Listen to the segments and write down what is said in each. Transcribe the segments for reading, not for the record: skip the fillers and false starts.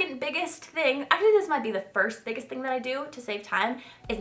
second biggest thing, actually this might be the first biggest thing that I do to save time, is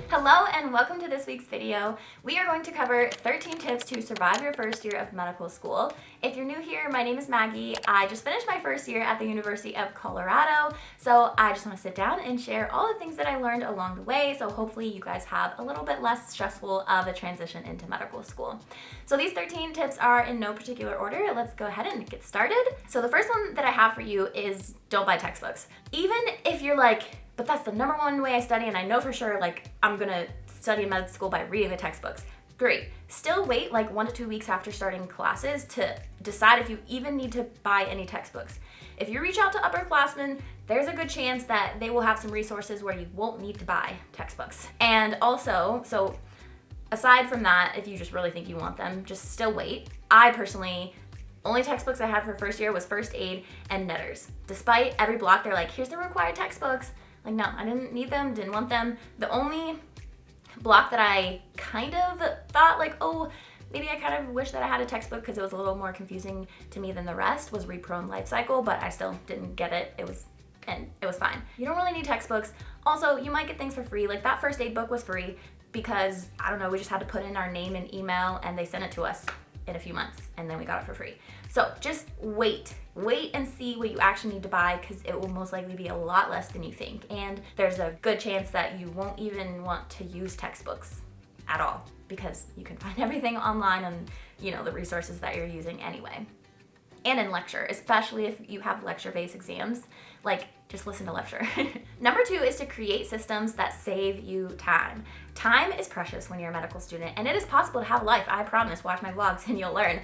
Hello and welcome to this week's video. We are going to cover 13 tips to survive your first year of medical school. If you're new here, my name is Maggie. I just finished my first year at the University of Colorado, so I just want to sit down and share all the things that I learned along the way, so hopefully you guys have a little bit less stressful of a transition into medical school. So these 13 tips are in no particular order. Let's go ahead and get started. So the first one that I have for you is don't buy textbooks. Even if you're like, but that's the number one way I study and I know for sure like I'm gonna study in med school by reading the textbooks. Great. Still wait like 1 to 2 weeks after starting classes to decide if you even need to buy any textbooks. If you reach out to upperclassmen, there's a good chance that they will have some resources where you won't need to buy textbooks. And also, so aside from that, if you just really think you want them, just still wait. I personally, only textbooks I had for first year was first aid and netters. Despite every block, they're like, here's the required textbooks. Like, no, I didn't need them, didn't want them. The only block that I kind of thought like, oh, maybe I kind of wish that I had a textbook because it was a little more confusing to me than the rest was Repro and Life Cycle, but I still didn't get it. It was fine. You don't really need textbooks. Also, you might get things for free. Like that first aid book was free because, I don't know, we just had to put in our name and email and they sent it to us in a few months and then we got it for free. So just wait and see what you actually need to buy because it will most likely be a lot less than you think. And there's a good chance that you won't even want to use textbooks at all because you can find everything online on, you know, the resources that you're using anyway. And in lecture, especially if you have lecture-based exams, like just listen to lecture. Number 2 is to create systems that save you time. Time is precious when you're a medical student, and it is possible to have a life. I promise, watch my vlogs and you'll learn.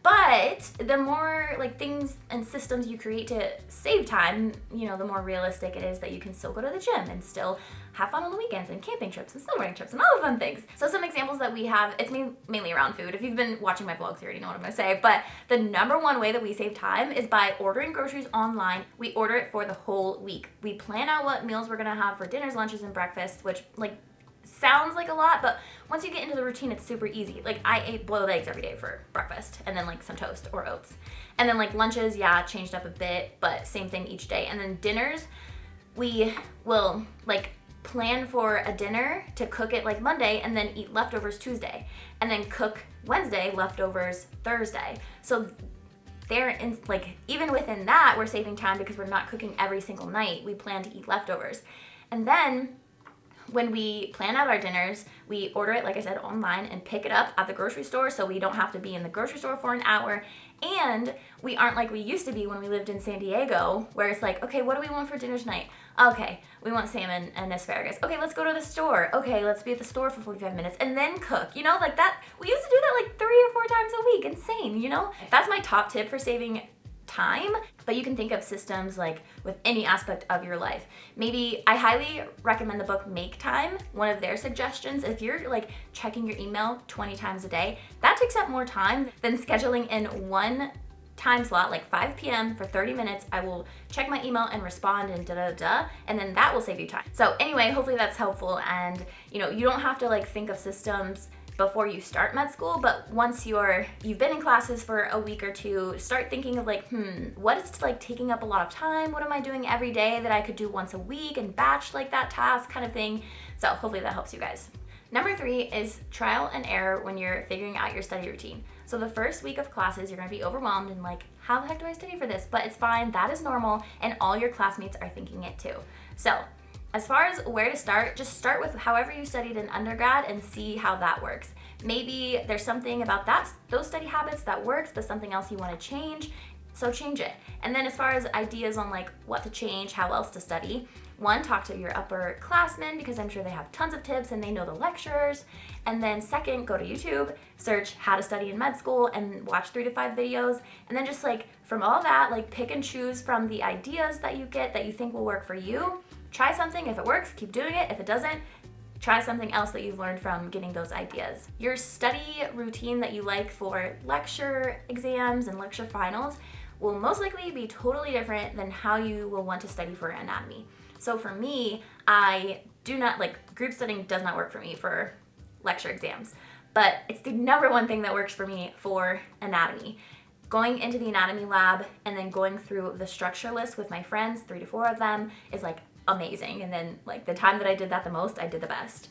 But the more like things and systems you create to save time, you know, the more realistic it is that you can still go to the gym and still have fun on the weekends and camping trips and snowboarding trips and all the fun things. So some examples that we have, it's mainly around food. If you've been watching my vlogs, you already know what I'm gonna say, but the number one way that we save time is by ordering groceries online. We order it for the whole week. We plan out what meals we're gonna have for dinners, lunches, and breakfasts, which like sounds like a lot, but once you get into the routine, it's super easy. Like I ate boiled eggs every day for breakfast and then like some toast or oats. And then like lunches, yeah, changed up a bit, but same thing each day. And then dinners, we will like plan for a dinner to cook it like Monday and then eat leftovers Tuesday and then cook Wednesday, leftovers Thursday. So like even within that, we're saving time because we're not cooking every single night. We plan to eat leftovers. And then when we plan out our dinners, we order it, like I said, online and pick it up at the grocery store so we don't have to be in the grocery store for an hour. And we aren't like we used to be when we lived in San Diego, where it's like, okay, what do we want for dinner tonight? Okay, we want salmon and asparagus. Okay, let's go to the store. Okay, let's be at the store for 45 minutes and then cook. You know, like that, we used to do that like 3 or 4 times a week. Insane, you know? That's my top tip for saving time, but you can think of systems like with any aspect of your life. Maybe I highly recommend the book Make Time. One of their suggestions, if you're like checking your email 20 times a day, that takes up more time than scheduling in one time slot, like 5 p.m. for 30 minutes. I will check my email and respond and and then that will save you time. So anyway, hopefully that's helpful. And you know, you don't have to like think of systems before you start med school, but once you've been in classes for a week or two, start thinking of like, what is like taking up a lot of time? What am I doing every day that I could do once a week and batch like that task kind of thing? So hopefully that helps you guys. Number 3 is trial and error when you're figuring out your study routine. So the first week of classes, you're gonna be overwhelmed and like, how the heck do I study for this? But it's fine, that is normal, and all your classmates are thinking it too. So as far as where to start, just start with however you studied in undergrad and see how that works. Maybe there's something about those study habits that works, but something else you want to change, so change it. And then as far as ideas on like what to change, how else to study, 1, talk to your upperclassmen because I'm sure they have tons of tips and they know the lectures. And then 2nd, go to YouTube, search how to study in med school and watch 3 to 5 videos. And then just like from all that, like pick and choose from the ideas that you get that you think will work for you. Try something. If it works, keep doing it. If it doesn't, try something else that you've learned from getting those ideas. Your study routine that you like for lecture exams and lecture finals will most likely be totally different than how you will want to study for anatomy. So for me, I do not, like, group studying does not work for me for lecture exams. but it's the number one thing that works for me for anatomy. Going into the anatomy lab and then going through the structure list with my friends, 3 to 4 of them, is like amazing. And then like the time that I did that the most, I did the best.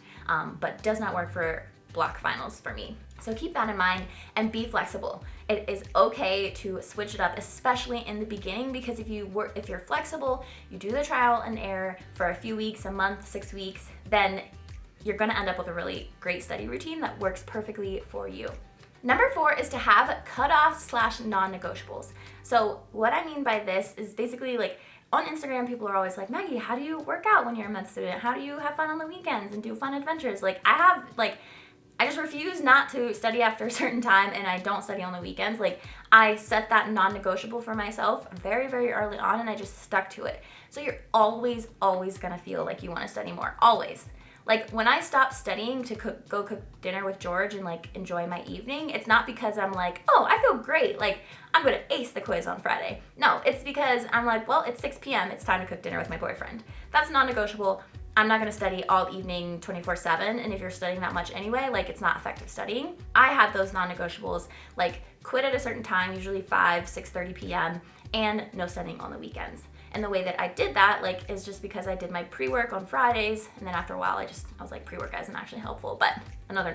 But does not work for block finals for me. So keep that in mind and be flexible. It is okay to switch it up, especially in the beginning, because if you're flexible, you do the trial and error for a few weeks, a month, 6 weeks, then you're gonna end up with a really great study routine that works perfectly for you. Number 4 is to have cutoffs / non-negotiables. So what I mean by this is basically like on Instagram, people are always like, Maggie, how do you work out when you're a med student? How do you have fun on the weekends and do fun adventures? Like I just refuse not to study after a certain time, and I don't study on the weekends. Like I set that non-negotiable for myself very, very early on, and I just stuck to it. So you're always gonna feel like you wanna study more, always. Like when I stopped studying to go cook dinner with George and like enjoy my evening, it's not because I'm like, oh, I feel great, like I'm gonna ace the quiz on Friday. No, it's because I'm like, well, it's 6 p.m., it's time to cook dinner with my boyfriend. That's non-negotiable. I'm not gonna study all evening 24/7, and if you're studying that much anyway, like it's not effective studying. I had those non-negotiables, like quit at a certain time, usually 6:30 p.m., and no studying on the weekends. And the way that I did that, like, is just because I did my pre-work on Fridays, and then after a while, I was like, pre-work isn't actually helpful, but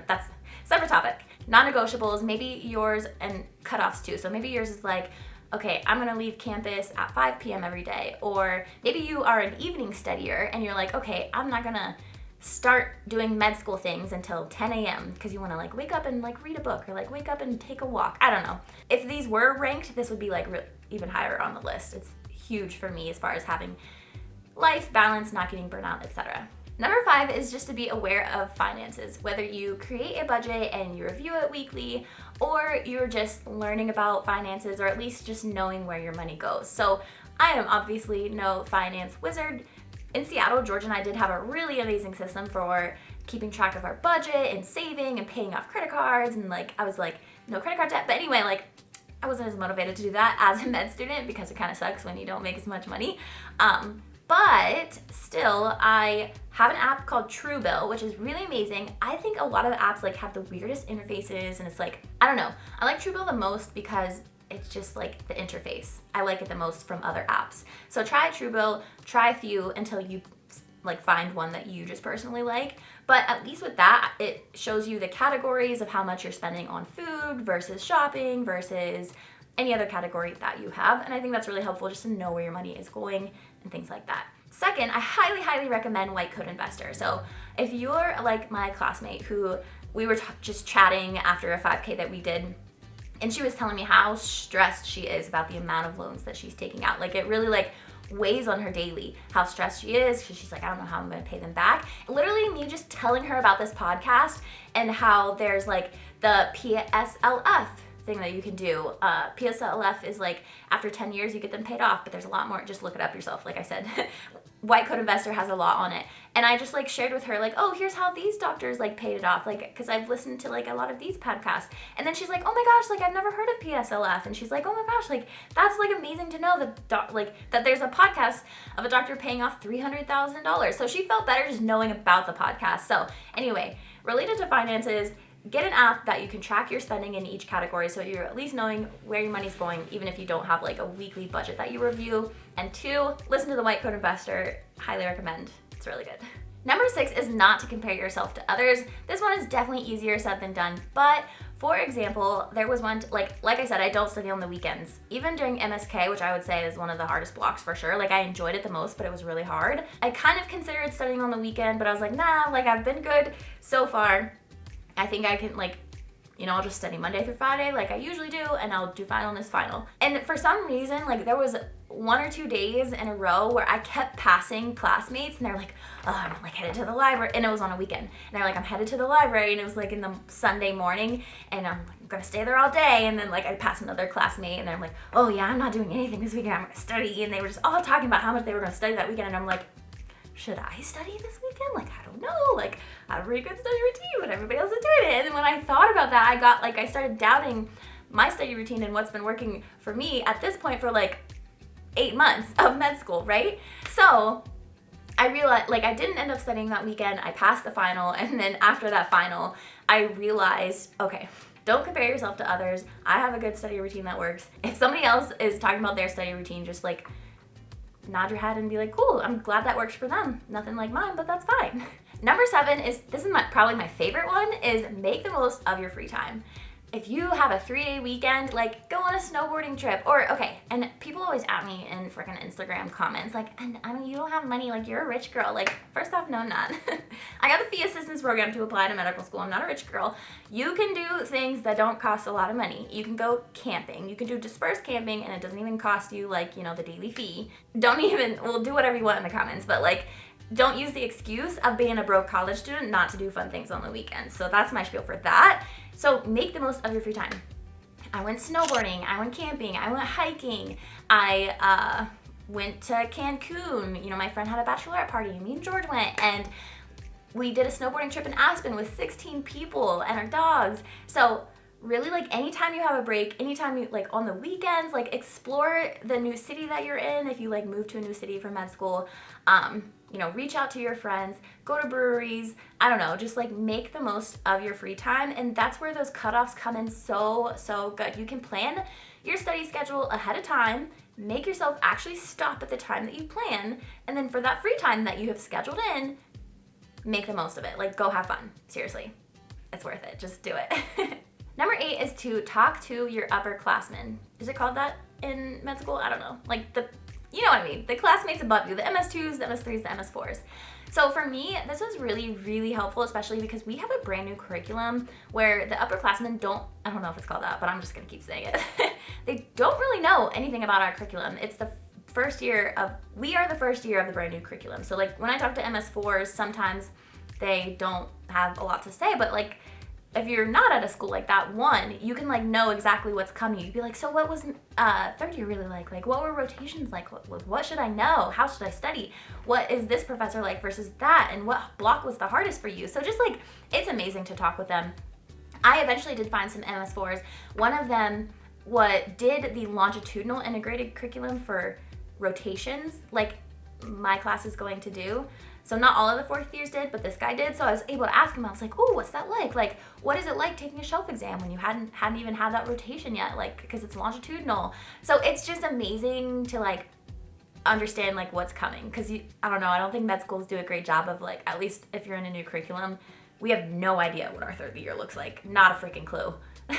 that's a separate topic. Non-negotiables, maybe yours, and cutoffs too. So maybe yours is like, okay, I'm gonna leave campus at 5 p.m. every day. Or maybe you are an evening studier and you're like, okay, I'm not gonna start doing med school things until 10 a.m. because you wanna like wake up and like read a book or like wake up and take a walk. I don't know. If these were ranked, this would be like even higher on the list. It's huge for me as far as having life balance, not getting burnt out, etc. Number 5 is just to be aware of finances, whether you create a budget and you review it weekly, or you're just learning about finances, or at least just knowing where your money goes. So I am obviously no finance wizard. In Seattle, George and I did have a really amazing system for keeping track of our budget and saving and paying off credit cards, and like I was like, no credit card debt. But anyway, like I wasn't as motivated to do that as a med student because it kind of sucks when you don't make as much money. But still, I have an app called Truebill, which is really amazing. I think a lot of the apps like have the weirdest interfaces, and it's like, I don't know. I like Truebill the most because it's just like the interface. I like it the most from other apps. So try Truebill, try a few until you like find one that you just personally like. But at least with that, it shows you the categories of how much you're spending on food versus shopping versus any other category that you have. And I think that's really helpful just to know where your money is going and things like that. Second, I highly recommend White Coat Investor. So if you're like my classmate who we were just chatting after a 5K that we did, and she was telling me how stressed she is about the amount of loans that she's taking out. Like it really like weighs on her daily, how stressed she is, because she's like, I don't know how I'm gonna pay them back. Literally me just telling her about this podcast and how there's like the PSLF thing that you can do. PSLF is like after 10 years you get them paid off, but there's a lot more. Just look it up yourself, like I said. White Coat Investor has a lot on it. And I just like shared with her like, oh, here's how these doctors like paid it off, like because I've listened to like a lot of these podcasts. And then she's like, oh my gosh, like I've never heard of PSLF. And she's like, oh my gosh, like that's like amazing to know that that there's a podcast of a doctor paying off $300,000. So she felt better just knowing about the podcast. So anyway, related to finances, get an app that you can track your spending in each category so you're at least knowing where your money's going, even if you don't have like a weekly budget that you review. And 2, listen to the White Coat Investor. Highly recommend. It's really good. Number 6 is not to compare yourself to others. This one is definitely easier said than done, but for example, there was one, like I said, I don't study on the weekends. Even during MSK, which I would say is one of the hardest blocks for sure, like I enjoyed it the most, but it was really hard. I kind of considered studying on the weekend, but I was like, nah, like I've been good so far. I think I can like, I'll just study Monday through Friday like I usually do, and I'll do final on this final. And for some reason, like there was 1 or 2 days in a row where I kept passing classmates, and they're like, oh, I'm like headed to the library, and it was on a weekend. And they're like, I'm headed to the library, and it was like in the Sunday morning, and I'm like, gonna stay there all day. And then like I'd pass another classmate, and they're like, oh yeah, I'm not doing anything this weekend, I'm gonna study. And they were just all talking about how much they were gonna study that weekend, and I'm like, should I study this weekend? Like, I don't know. Like, I have a really good study routine, but everybody else is doing it. And then when I thought about that, I started doubting my study routine and what's been working for me at this point for like 8 months of med school, right? So I realized, like, I didn't end up studying that weekend. I passed the final, and then after that final, I realized, okay, don't compare yourself to others. I have a good study routine that works. If somebody else is talking about their study routine, just like nod your head and be like, cool, I'm glad that works for them. Nothing like mine, but that's fine. Number 7 is, this is probably my favorite one, is make the most of your free time. If you have a 3-day weekend, like go on a snowboarding trip, or okay, and people always at me in freaking Instagram comments like, and I mean, you don't have money, like you're a rich girl. Like, first off, no, I'm not. I got the fee assistance program to apply to medical school. I'm not a rich girl. You can do things that don't cost a lot of money. You can go camping. You can do dispersed camping, and it doesn't even cost you like, you know, the daily fee. Well, do whatever you want in the comments, but like, don't use the excuse of being a broke college student not to do fun things on the weekends. So that's my spiel for that. So make the most of your free time. I went snowboarding, I went camping, I went hiking, I went to Cancun. You know, my friend had a bachelorette party, me and George went, and we did a snowboarding trip in Aspen with 16 people and our dogs. So really, like, anytime you have a break, anytime you, like, on the weekends, like, explore the new city that you're in. If you, like, move to a new city for med school, you know, reach out to your friends, go to breweries, I don't know, just, like, make the most of your free time. And that's where those cutoffs come in so good. You can plan your study schedule ahead of time, make yourself actually stop at the time that you plan, and then for that free time that you have scheduled in, make the most of it. Like, go have fun. Seriously. It's worth it. Just do it. Number 8 is to talk to your upperclassmen. Is it called that in med school? I don't know. Like you know what I mean, the classmates above you, the MS2s, the MS3s, the MS4s. So for me, this was really, really helpful, especially because we have a brand new curriculum where the upperclassmen I don't know if it's called that, but I'm just gonna keep saying it. They don't really know anything about our curriculum. It's the we are the first year of the brand new curriculum. So like when I talk to MS4s, sometimes they don't have a lot to say, but like, if you're not at a school like that, you can like know exactly what's coming. You'd be like, so what was third year really like? Like, what were rotations like? What should I know? How should I study? What is this professor like versus that? And what block was the hardest for you? So just like, it's amazing to talk with them. I eventually did find some MS4s. One of them did the longitudinal integrated curriculum for rotations, like my class is going to do. So not all of the fourth years did, but this guy did. So I was able to ask him, I was like, oh, what's that like? Like, what is it like taking a shelf exam when you hadn't even had that rotation yet? Like, because it's longitudinal. So it's just amazing to like understand like what's coming. Because I don't know, I don't think med schools do a great job of like, at least if you're in a new curriculum, we have no idea what our third year looks like. Not a freaking clue.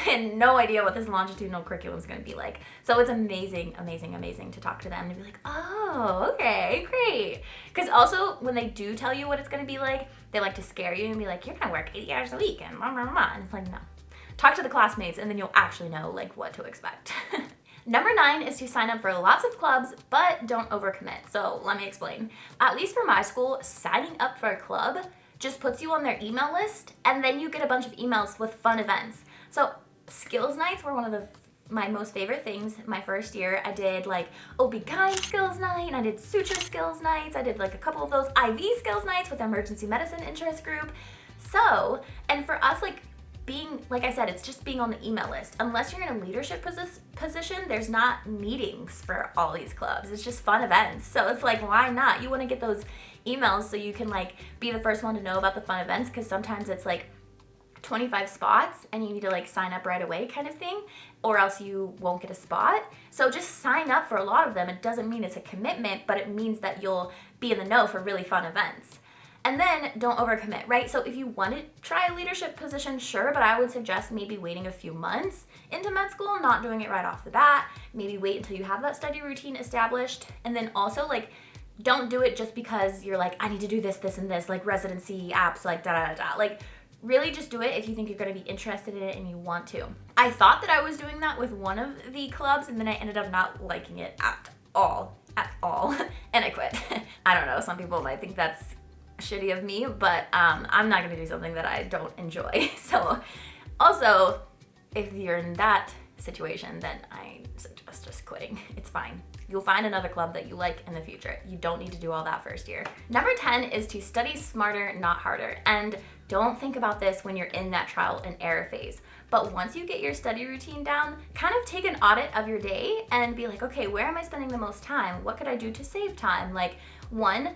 And no idea what this longitudinal curriculum is going to be like. So it's amazing, amazing, amazing to talk to them and be like, oh, okay, great. Because also when they do tell you what it's going to be like, they like to scare you and be like, you're going to work 80 hours a week and blah, blah, blah. And it's like, no. Talk to the classmates and then you'll actually know like what to expect. Number 9 is to sign up for lots of clubs, but don't overcommit. So let me explain. At least for my school, signing up for a club just puts you on their email list, and then you get a bunch of emails with fun events. So skills nights were one of my most favorite things my first year. I did like OB-GYN skills night, and I did suture skills nights. I did like a couple of those IV skills nights with emergency medicine interest group. So, and for us, like I said, it's just being on the email list. Unless you're in a leadership position, there's not meetings for all these clubs. It's just fun events. So it's like, why not? You want to get those emails so you can like be the first one to know about the fun events, because sometimes it's like 25 spots and you need to like sign up right away kind of thing, or else you won't get a spot. So just sign up for a lot of them. It doesn't mean it's a commitment, but it means that you'll be in the know for really fun events. And then don't overcommit, right? So if you want to try a leadership position, sure, but I would suggest maybe waiting a few months into med school, not doing it right off the bat. Maybe wait until you have that study routine established. And then also like, don't do it just because you're like, I need to do this, this, and this, like residency apps, like da-da-da-da. Like, really just do it if you think you're going to be interested in it and you want to. I thought that I was doing that with one of the clubs, and then I ended up not liking it at all, and I quit. I don't know, some people might think that's shitty of me, but I'm not going to do something that I don't enjoy. So also, if you're in that situation, then I suggest just quitting. It's fine. You'll find another club that you like in the future. You don't need to do all that first year. Number 10 is to study smarter, not harder. And don't think about this when you're in that trial and error phase. But once you get your study routine down, kind of take an audit of your day and be like, okay, where am I spending the most time? What could I do to save time? Like, one,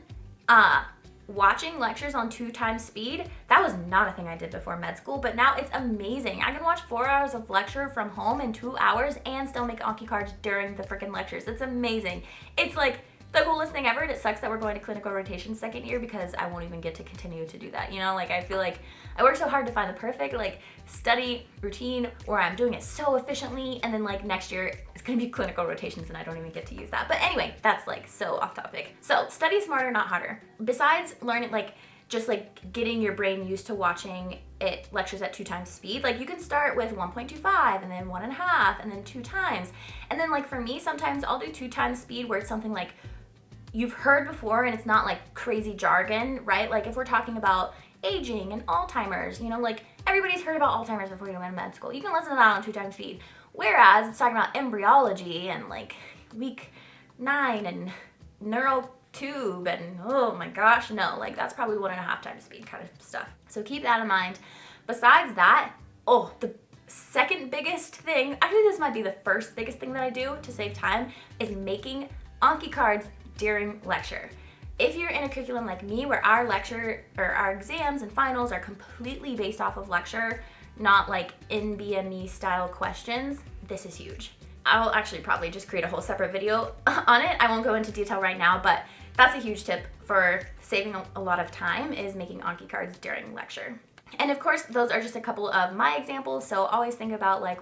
watching lectures on 2x speed, that was not a thing I did before med school, but now it's amazing. I can watch 4 hours of lecture from home in 2 hours and still make Anki cards during the freaking lectures. It's amazing. It's like the coolest thing ever. It sucks that we're going to clinical rotation second year because I won't even get to continue to do that. You know, like I feel like I work so hard to find the perfect like study routine where I'm doing it so efficiently, and then like next year it's gonna be clinical rotations and I don't even get to use that. But anyway, that's like so off topic. So study smarter, not harder. Besides learning like just like getting your brain used to watching it lectures at 2x speed, like you can start with 1.25 and then 1.5 and then 2x. And then like for me, sometimes I'll do 2x speed where it's something like you've heard before and it's not like crazy jargon, right? Like if we're talking about aging and Alzheimer's, you know, like everybody's heard about Alzheimer's before you went to med school. You can listen to that on 2x speed. Whereas it's talking about embryology and like week 9 and neural tube and oh my gosh, no, like that's probably 1.5x speed kind of stuff. So keep that in mind. Besides that, the second biggest thing, actually this might be the first biggest thing that I do to save time, is making Anki cards during lecture. If you're in a curriculum like me where our lecture or our exams and finals are completely based off of lecture, not like NBME style questions, this is huge. I'll actually probably just create a whole separate video on it. I won't go into detail right now, but that's a huge tip for saving a lot of time, is making Anki cards during lecture. And of course, those are just a couple of my examples, so always think about like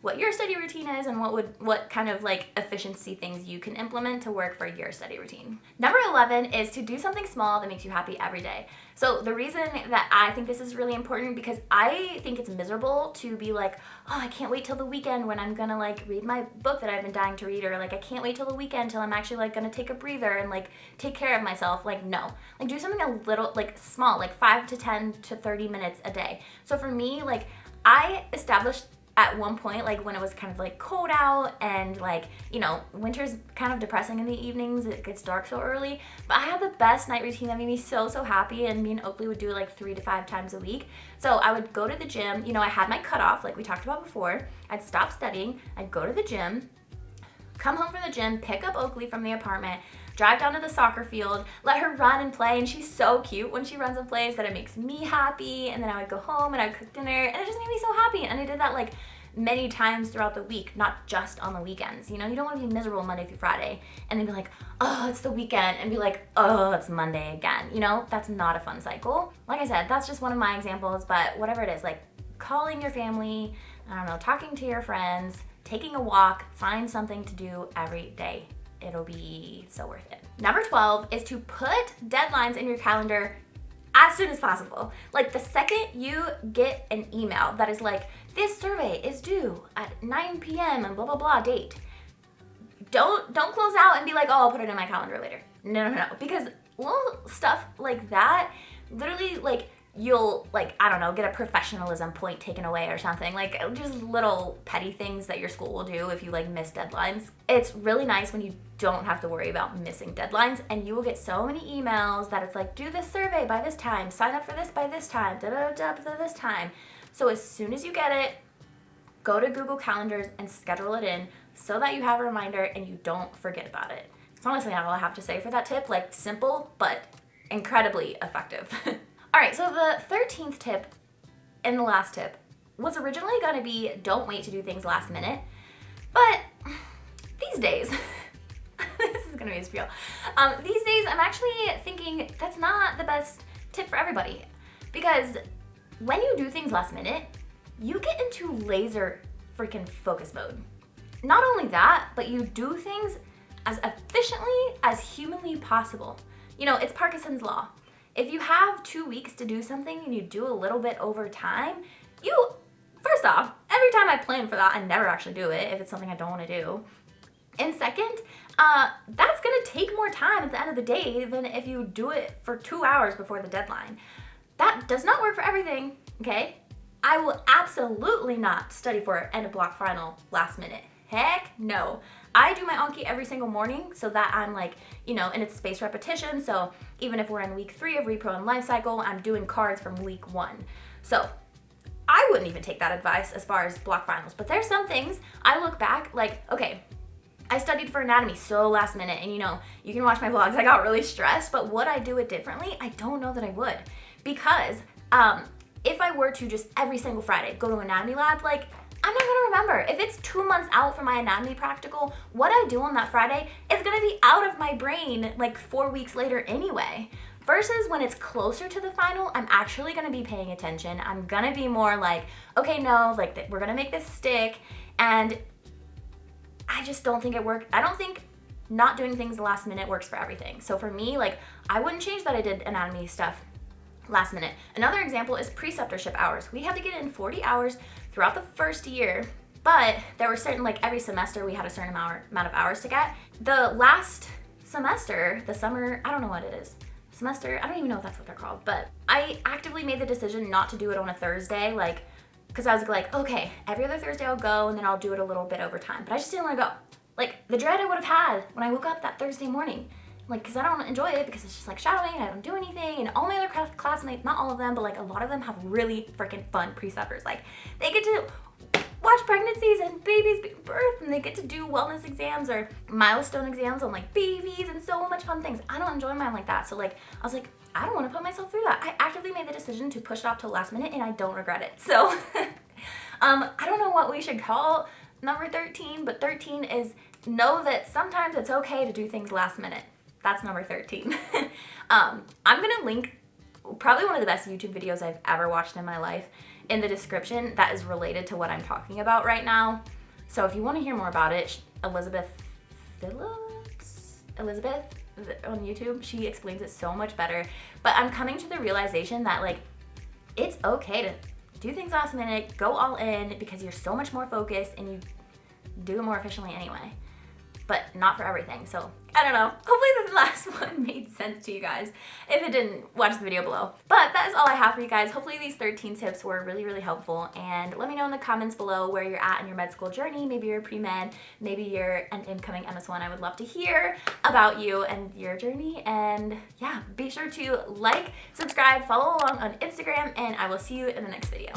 what your study routine is and what kind of like efficiency things you can implement to work for your study routine. Number 11 is to do something small that makes you happy every day. So the reason that I think this is really important, because I think it's miserable to be like, oh, I can't wait till the weekend when I'm gonna like read my book that I've been dying to read, or like I can't wait till the weekend till I'm actually like gonna take a breather and like take care of myself. Like no, like do something a little like small, like 5 to 10 to 30 minutes a day. So for me, like I established at one point, like when it was kind of like cold out and like, you know, winter's kind of depressing in the evenings, it gets dark so early, but I had the best night routine that made me so happy, and me and Oakley would do it like 3 to 5 times a week. So I would go to the gym, you know, I had my cutoff like we talked about before, I'd stop studying, I'd go to the gym, come home from the gym, pick up Oakley from the apartment, drive down to the soccer field, let her run and play, and she's so cute when she runs and plays that it makes me happy. And then I would go home and I would cook dinner, and it just made me so happy. And I did that like many times throughout the week, not just on the weekends. You know, you don't want to be miserable Monday through Friday and then be like, oh, it's the weekend, and be like, oh, it's Monday again. You know, that's not a fun cycle. Like I said, that's just one of my examples, but whatever it is, like calling your family, I don't know, talking to your friends, taking a walk, find something to do every day. It'll be so worth it. Number 12 is to put deadlines in your calendar as soon as possible. Like the second you get an email that is like, this survey is due at 9 p.m. and blah, blah, blah date, don't close out and be like, oh, I'll put it in my calendar later. No. Because little stuff like that, literally like you'll like, I don't know, get a professionalism point taken away or something. Like just little petty things that your school will do if you like miss deadlines. It's really nice when you don't have to worry about missing deadlines, and you will get so many emails that it's like, do this survey by this time, sign up for this by this time, by this time. So as soon as you get it, go to Google Calendars and schedule it in so that you have a reminder and you don't forget about it. It's honestly all I have to say for that tip. Like simple, but incredibly effective. All right, so the 13th tip and the last tip was originally gonna be don't wait to do things last minute, but these days, this is gonna be a spiel. These days I'm actually thinking that's not the best tip for everybody, because when you do things last minute, you get into laser freaking focus mode. Not only that, but you do things as efficiently as humanly possible. You know, it's Parkinson's law. If you have 2 weeks to do something and you do a little bit over time, first off, every time I plan for that, I never actually do it if it's something I don't want to do. And second, that's gonna take more time at the end of the day than if you do it for 2 hours before the deadline. That does not work for everything, okay? I will absolutely not study for an end of block final last minute. Heck no. I do my Anki every single morning so that I'm like, you know, and it's spaced repetition. So even if we're in week 3 of repro and life cycle, I'm doing cards from week 1. So I wouldn't even take that advice as far as block finals, but there's some things I look back like, okay, I studied for anatomy so last minute, and you know, you can watch my vlogs, I got really stressed, but would I do it differently? I don't know that I would, because if I were to just every single Friday go to anatomy lab, like, I'm not gonna remember. If it's 2 months out for my anatomy practical, what I do on that Friday is gonna be out of my brain like 4 weeks later anyway. Versus when it's closer to the final, I'm actually gonna be paying attention. I'm gonna be more like, okay, no, like we're gonna make this stick, and I just don't think it worked. I don't think not doing things last minute works for everything. So for me, like, I wouldn't change that I did anatomy stuff last minute. Another example is preceptorship hours. We had to get in 40 hours throughout the first year, but there were certain, like every semester we had a certain amount of hours to get. The last semester, the summer, I don't know what it is, semester, I don't even know if that's what they're called, but I actively made the decision not to do it on a Thursday, like, because I was like, okay, every other Thursday I'll go and then I'll do it a little bit over time, but I just didn't want to go. Like, the dread I would have had when I woke up that Thursday morning, like, because I don't enjoy it, because it's just like shadowing and I don't do anything, and all my other classmates, not all of them, but like a lot of them have really freaking fun preceptors. Like, they get to watch pregnancies and babies being birthed, and they get to do wellness exams or milestone exams on like babies and so much fun things. I don't enjoy mine like that. So like, I was like, I don't want to put myself through that. I actively made the decision to push it off till last minute, and I don't regret it. So I don't know what we should call number 13, but 13 is know that sometimes it's okay to do things last minute. That's number 13. I'm gonna link probably one of the best YouTube videos I've ever watched in my life in the description that is related to what I'm talking about right now. So if you want to hear more about it, Elizabeth on YouTube, she explains it so much better. But I'm coming to the realization that like, it's okay to do things last minute, go all in, because you're so much more focused and you do it more efficiently anyway. But not for everything. So I don't know. Hopefully the last one made sense to you guys. If it didn't, watch the video below. But that is all I have for you guys. Hopefully these 13 tips were really, really helpful. And let me know in the comments below where you're at in your med school journey. Maybe you're pre-med, maybe you're an incoming MS1. I would love to hear about you and your journey. And yeah, be sure to like, subscribe, follow along on Instagram, and I will see you in the next video.